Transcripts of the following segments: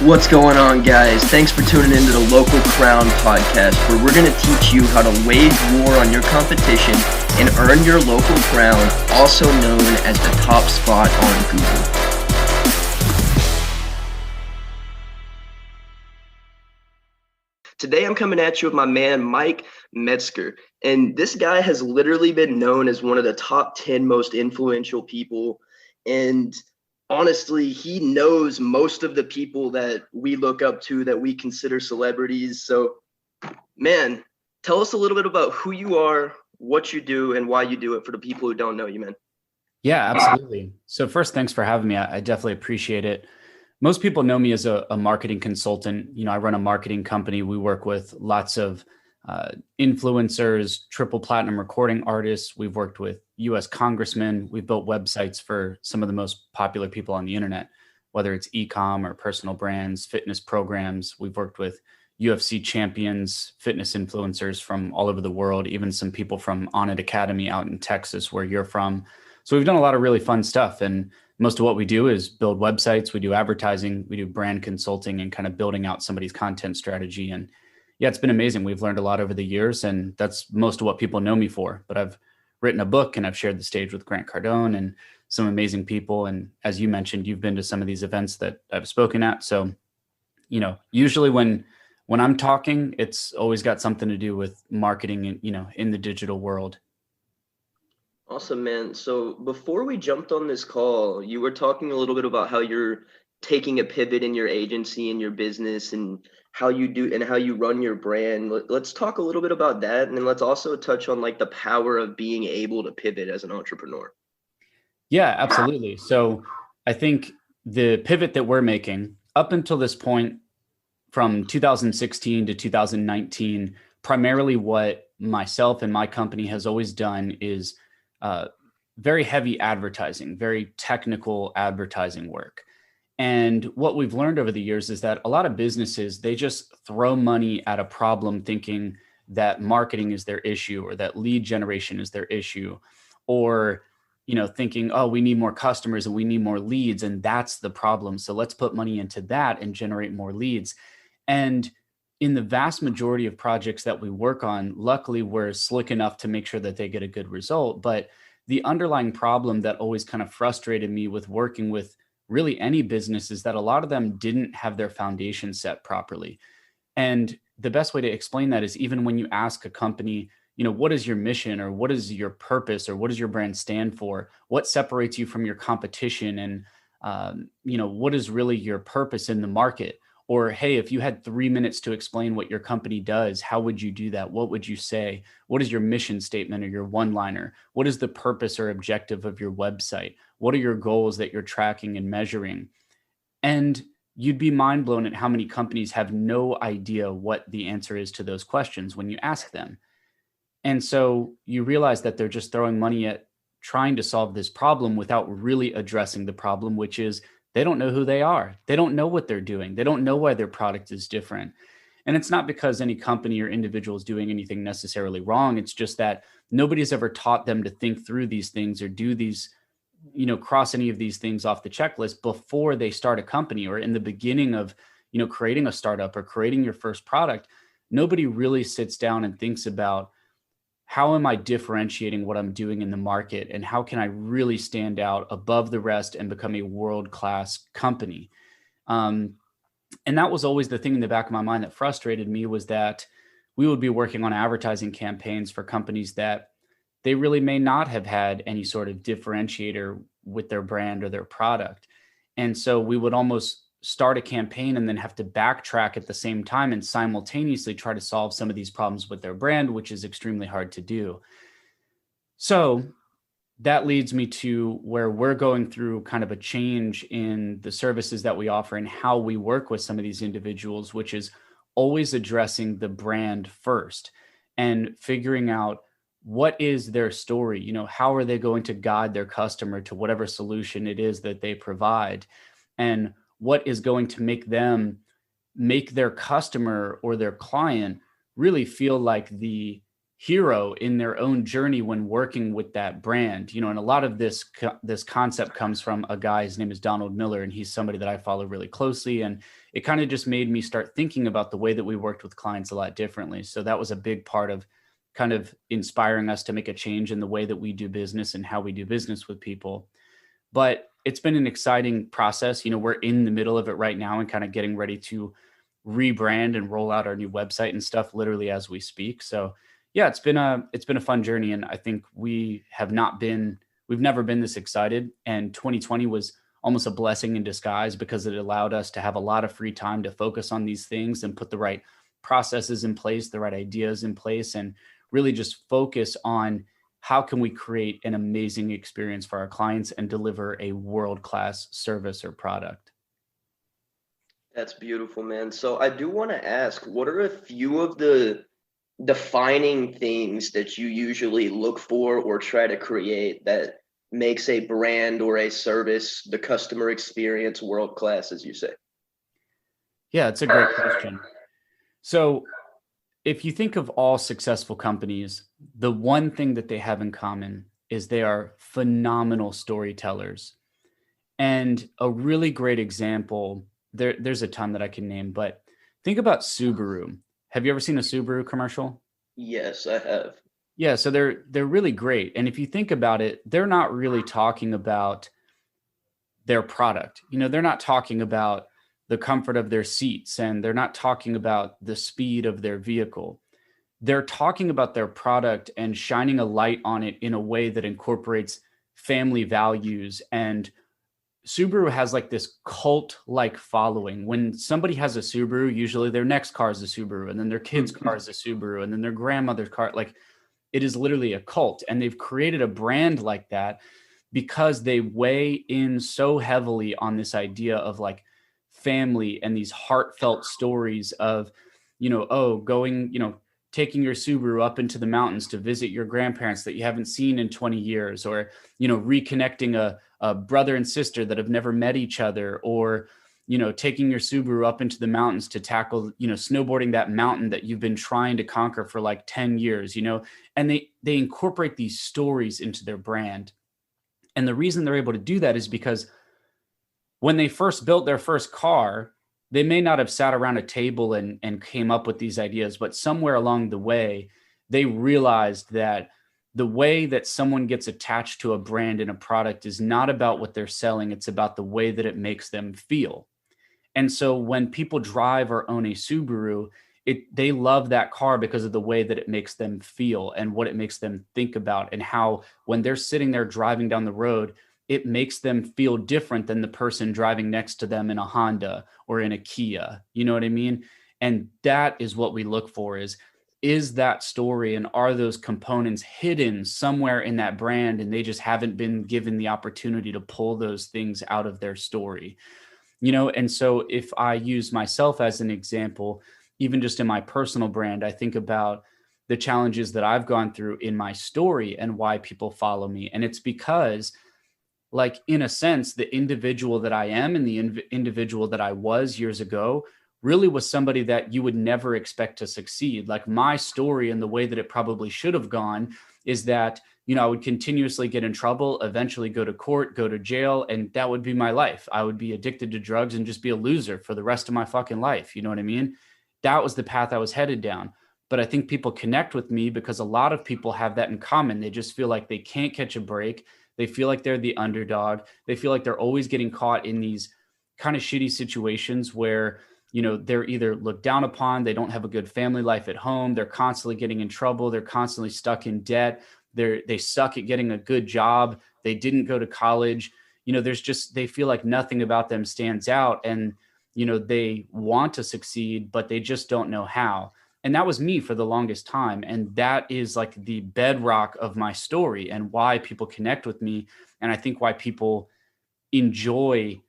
What's going on, guys? Thanks for tuning into the Local Crown podcast, where we're going to teach you how to wage war on your competition and earn your local crown, also known as the top spot on Google. Today I'm coming at you with my man, Myke Metzger. And this guy has literally been known as one of the top 10 most influential people. And honestly, he knows most of the people that we look up to, that we consider celebrities. So, man, tell us a little bit about who you are, what you do, and why you do it for the people who don't know you, man. Yeah, absolutely. So first, thanks for having me. I definitely appreciate it. Most people know me as a marketing consultant. I run a marketing company. We work with lots of influencers, triple platinum recording artists. We've worked with US congressmen. We've built websites for some of the most popular people on the internet, whether it's e-com or personal brands, fitness programs. We've worked with UFC champions, fitness influencers from all over the world, even some people from On It Academy out in Texas, where you're from. So we've done a lot of really fun stuff. And most of what we do is build websites. We do advertising, we do brand consulting, and kind of building out somebody's content strategy. And yeah, it's been amazing. We've learned a lot over the years, and that's most of what people know me for. But I've written a book and I've shared the stage with Grant Cardone and some amazing people. And as you mentioned, you've been to some of these events that I've spoken at. So, usually when I'm talking, it's always got something to do with marketing, in the digital world. Awesome, man. So before we jumped on this call, you were talking a little bit about how you're taking a pivot in your agency and your business, and how you do and how you run your brand. Let's talk a little bit about that. And then let's also touch on the power of being able to pivot as an entrepreneur. Yeah, absolutely. So I think the pivot that we're making up until this point, from 2016 to 2019, primarily what myself and my company has always done is very heavy advertising, very technical advertising work. And what we've learned over the years is that a lot of businesses, they just throw money at a problem thinking that marketing is their issue, or that lead generation is their issue, or thinking, oh, we need more customers and we need more leads, and that's the problem. So let's put money into that and generate more leads. And in the vast majority of projects that we work on, luckily, we're slick enough to make sure that they get a good result. But the underlying problem that always kind of frustrated me with working with really any business is that a lot of them didn't have their foundation set properly. And the best way to explain that is, even when you ask a company, what is your mission, or what is your purpose, or what does your brand stand for? What separates you from your competition? And, what is really your purpose in the market? Or, hey, if you had 3 minutes to explain what your company does, how would you do that? What would you say? What is your mission statement or your one-liner? What is the purpose or objective of your website? What are your goals that you're tracking and measuring? And you'd be mind blown at how many companies have no idea what the answer is to those questions when you ask them. And so you realize that they're just throwing money at trying to solve this problem without really addressing the problem, which is they don't know who they are. They don't know what they're doing. They don't know why their product is different. And it's not because any company or individual is doing anything necessarily wrong. It's just that nobody's ever taught them to think through these things, or do these, cross any of these things off the checklist before they start a company, or in the beginning of, creating a startup or creating your first product. Nobody really sits down and thinks about, how am I differentiating what I'm doing in the market, and how can I really stand out above the rest and become a world-class company? And that was always the thing in the back of my mind that frustrated me, was that we would be working on advertising campaigns for companies that they really may not have had any sort of differentiator with their brand or their product. And so we would almost start a campaign and then have to backtrack at the same time and simultaneously try to solve some of these problems with their brand, which is extremely hard to do. So that leads me to where we're going through kind of a change in the services that we offer and how we work with some of these individuals, which is always addressing the brand first and figuring out what is their story. How are they going to guide their customer to whatever solution it is that they provide, and what is going to make their customer or their client really feel like the hero in their own journey when working with that brand, you know, and a lot of this concept comes from a guy, his name is Donald Miller, and he's somebody that I follow really closely. And it kind of just made me start thinking about the way that we worked with clients a lot differently. So that was a big part of kind of inspiring us to make a change in the way that we do business and how we do business with people. But it's been an exciting process. You know, we're in the middle of it right now and kind of getting ready to rebrand and roll out our new website and stuff literally as we speak. So yeah, it's been a fun journey. And I think we've never been this excited. And 2020 was almost a blessing in disguise because it allowed us to have a lot of free time to focus on these things and put the right processes in place, the right ideas in place, and really just focus on how can we create an amazing experience for our clients and deliver a world-class service or product. That's beautiful, man. So I do want to ask, what are a few of the defining things that you usually look for or try to create that makes a brand or a service, the customer experience, world class, as you say? Yeah, it's a great question. So if you think of all successful companies, the one thing that they have in common is they are phenomenal storytellers. And a really great example, there's a ton that I can name, but think about Subaru. Have you ever seen a Subaru commercial? Yes, I have. Yeah, so they're really great. And if you think about it, they're not really talking about their product. You know, they're not talking about the comfort of their seats, and they're not talking about the speed of their vehicle. They're talking about their product and shining a light on it in a way that incorporates family values. And Subaru has like this cult-like following. When somebody has a Subaru, usually their next car is a Subaru, and then their kid's car is a Subaru, and then their grandmother's car. Like, it is literally a cult. And they've created a brand like that because they weigh in so heavily on this idea of like family and these heartfelt stories of, you know, going, you know, taking your Subaru up into the mountains to visit your grandparents that you haven't seen in 20 years, or, you know, reconnecting a brother and sister that have never met each other, or, you know, taking your Subaru up into the mountains to tackle, you know, snowboarding that mountain that you've been trying to conquer for like 10 years, you know, and they incorporate these stories into their brand. And the reason they're able to do that is because when they first built their first car, they may not have sat around a table and came up with these ideas, but somewhere along the way, they realized that the way that someone gets attached to a brand and a product is not about what they're selling. It's about the way that it makes them feel. And so when people drive or own a Subaru, they love that car because of the way that it makes them feel and what it makes them think about, and how when they're sitting there driving down the road, it makes them feel different than the person driving next to them in a Honda or in a Kia. You know what I mean? And that is what we look for is that story, and are those components hidden somewhere in that brand, and they just haven't been given the opportunity to pull those things out of their story. You know, and so if I use myself as an example, even just in my personal brand, I think about the challenges that I've gone through in my story and why people follow me. And it's because, like, in a sense, the individual that I am and the individual that I was years ago really was somebody that you would never expect to succeed. Like, my story and the way that it probably should have gone is that, you know, I would continuously get in trouble, eventually go to court, go to jail, and that would be my life. I would be addicted to drugs and just be a loser for the rest of my fucking life. You know what I mean? That was the path I was headed down. But I think people connect with me because a lot of people have that in common. They just feel like they can't catch a break. They feel like they're the underdog. They feel like they're always getting caught in these kind of shitty situations where, you know, they're either looked down upon, they don't have a good family life at home, they're constantly getting in trouble, they're constantly stuck in debt, they suck at getting a good job, they didn't go to college. You know, they feel like nothing about them stands out, and, you know, they want to succeed, but they just don't know how. And that was me for the longest time. And that is like the bedrock of my story and why people connect with me. And I think why people enjoy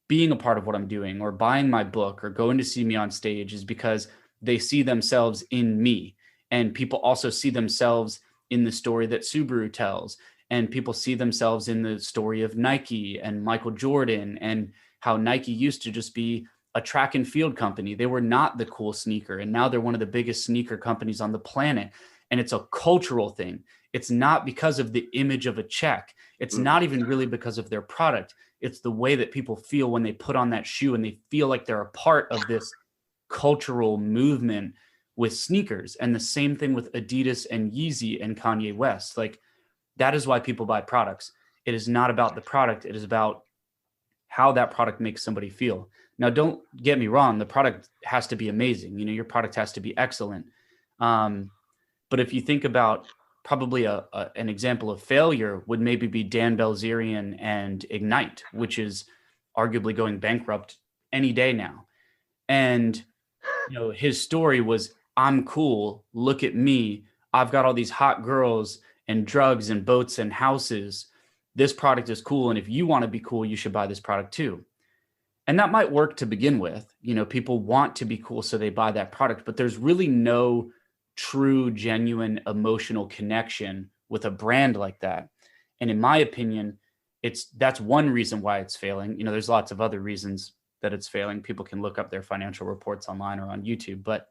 being a part of what I'm doing or buying my book or going to see me on stage is because they see themselves in me. And people also see themselves in the story that Subaru tells. And people see themselves in the story of Nike and Michael Jordan, and how Nike used to just be a track and field company. They were not the cool sneaker. And now they're one of the biggest sneaker companies on the planet. And it's a cultural thing. It's not because of the image of a check. It's not even really because of their product. It's the way that people feel when they put on that shoe and they feel like they're a part of this cultural movement with sneakers. And the same thing with Adidas and Yeezy and Kanye West. Like, that is why people buy products. It is not about the product. It is about how that product makes somebody feel. Now, don't get me wrong. The product has to be amazing. You know, your product has to be excellent. But if you think about probably an example of failure would maybe be Dan Bilzerian and Ignite, which is arguably going bankrupt any day now. And, you know, his story was, I'm cool. Look at me. I've got all these hot girls and drugs and boats and houses. This product is cool. And if you want to be cool, you should buy this product too. And that might work to begin with. You know, people want to be cool, so they buy that product, but there's really no true, genuine emotional connection with a brand like that. And in my opinion, that's one reason why it's failing. You know, there's lots of other reasons that it's failing. People can look up their financial reports online or on YouTube. But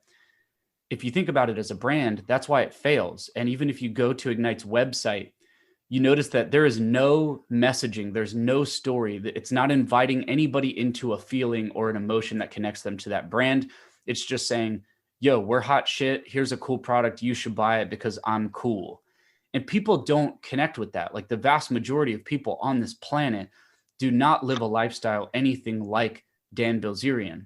if you think about it as a brand, that's why it fails. And even if you go to Ignite's website, you notice that there is no messaging, there's no story. It's not inviting anybody into a feeling or an emotion that connects them to that brand. It's just saying, yo, we're hot shit. Here's a cool product. You should buy it because I'm cool. And people don't connect with that. Like, the vast majority of people on this planet do not live a lifestyle anything like Dan Bilzerian.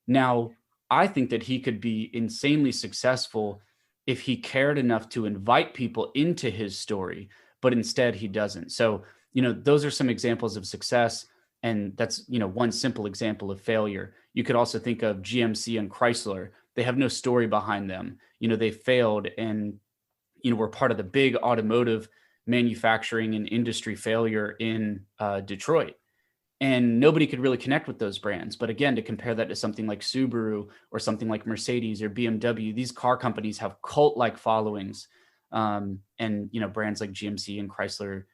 Now, I think that he could be insanely successful if he cared enough to invite people into his story, but instead he doesn't. So, you know, those are some examples of success. And that's, you know, one simple example of failure. You could also think of GMC and Chrysler. They have no story behind them. You know, they failed and, you know, were part of the big automotive manufacturing and industry failure in Detroit. And nobody could really connect with those brands. But again, to compare that to something like Subaru or something like Mercedes or BMW, these car companies have cult-like followings. And, you know, brands like GMC and Chrysler,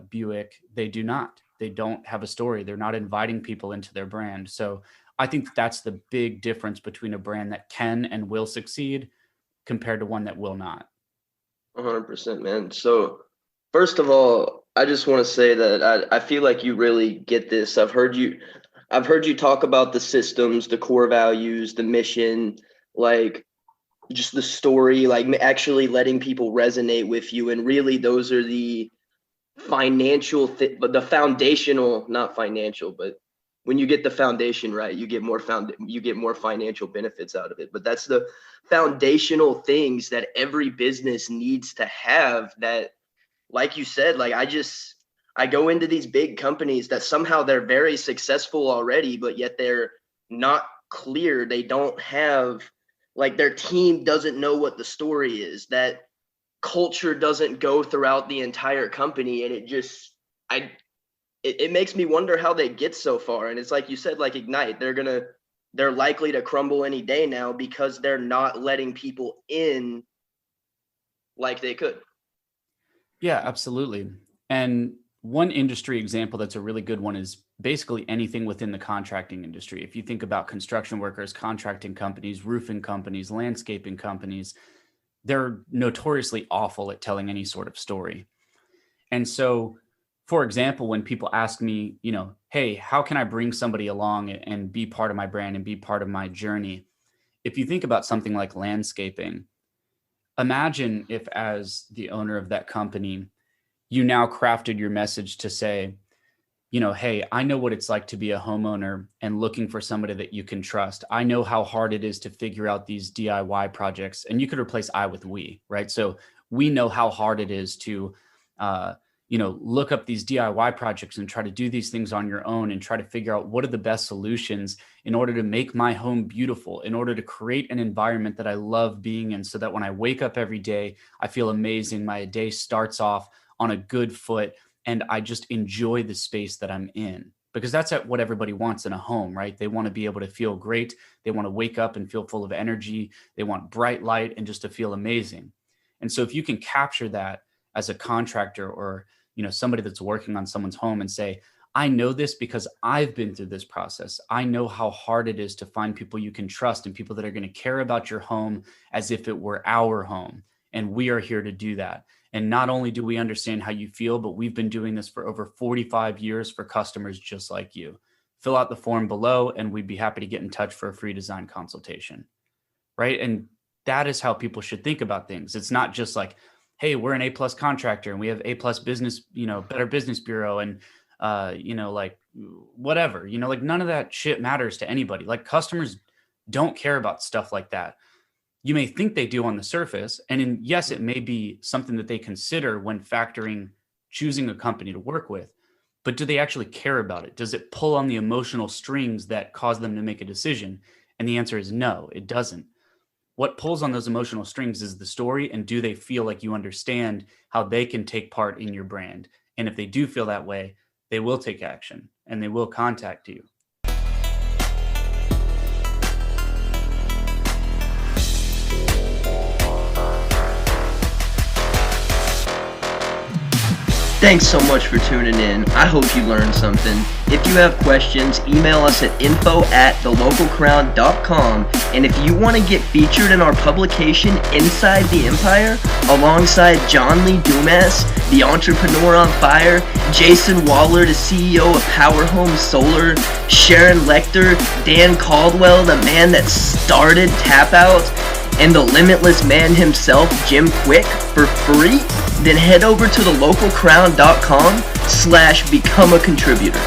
Buick, they do not. They don't have a story. They're not inviting people into their brand. So I think that's the big difference between a brand that can and will succeed compared to one that will not. 100%, man. So first of all, I just want to say that I feel like you really get this. I've heard you talk about the systems, the core values, the mission, like just the story, like actually letting people resonate with you. And really, those are the but the foundational, not financial, but when you get the foundation right, you get more financial benefits out of it. But that's the foundational things that every business needs to have. That, like you said, like I go into these big companies that somehow they're very successful already, but yet they're not clear. They don't have, like, their team doesn't know what the story is. That culture doesn't go throughout the entire company. And it makes me wonder how they get so far. And it's like you said, like Ignite, they're likely to crumble any day now because they're not letting people in like they could. Yeah, absolutely. And one industry example that's a really good one is basically anything within the contracting industry. If you think about construction workers, contracting companies, roofing companies, landscaping companies, they're notoriously awful at telling any sort of story. And so, for example, when people ask me, you know, hey, how can I bring somebody along and be part of my brand and be part of my journey? If you think about something like landscaping, imagine if, as the owner of that company, you now crafted your message to say, you know, hey, I know what it's like to be a homeowner and looking for somebody that you can trust. I know how hard it is to figure out these DIY projects, and you could replace I with we, right? So we know how hard it is to, you know, look up these DIY projects and try to do these things on your own and try to figure out what are the best solutions in order to make my home beautiful, in order to create an environment that I love being in, so that when I wake up every day, I feel amazing. My day starts off on a good foot, and I just enjoy the space that I'm in, because that's what everybody wants in a home, right? They want to be able to feel great. They want to wake up and feel full of energy. They want bright light and just to feel amazing. And so if you can capture that as a contractor or, you know, somebody that's working on someone's home and say, I know this because I've been through this process. I know how hard it is to find people you can trust and people that are going to care about your home as if it were our home. And we are here to do that. And not only do we understand how you feel, but we've been doing this for over 45 years for customers just like you. Fill out the form below and we'd be happy to get in touch for a free design consultation. Right? And that is how people should think about things. It's not just like, hey, we're an A+ contractor and we have A+ business, Better Business Bureau and, like whatever, like none of that shit matters to anybody. Like customers don't care about stuff like that. You may think they do on the surface. And yes, it may be something that they consider when choosing a company to work with, but do they actually care about it? Does it pull on the emotional strings that cause them to make a decision? And the answer is no, it doesn't. What pulls on those emotional strings is the story, and do they feel like you understand how they can take part in your brand? And if they do feel that way, they will take action and they will contact you. Thanks so much for tuning in. I hope you learned something. If you have questions, email us at info@thelocalcrown.com. And if you want to get featured in our publication Inside the Empire, alongside John Lee Dumas, the entrepreneur on fire, Jayson Waller, the CEO of Power Home Solar, Sharon Lechter, Dan Caldwell, the man that started Tap Out, and the limitless man himself, Jim Kwik, for free, then head over to thelocalcrown.com/become a contributor.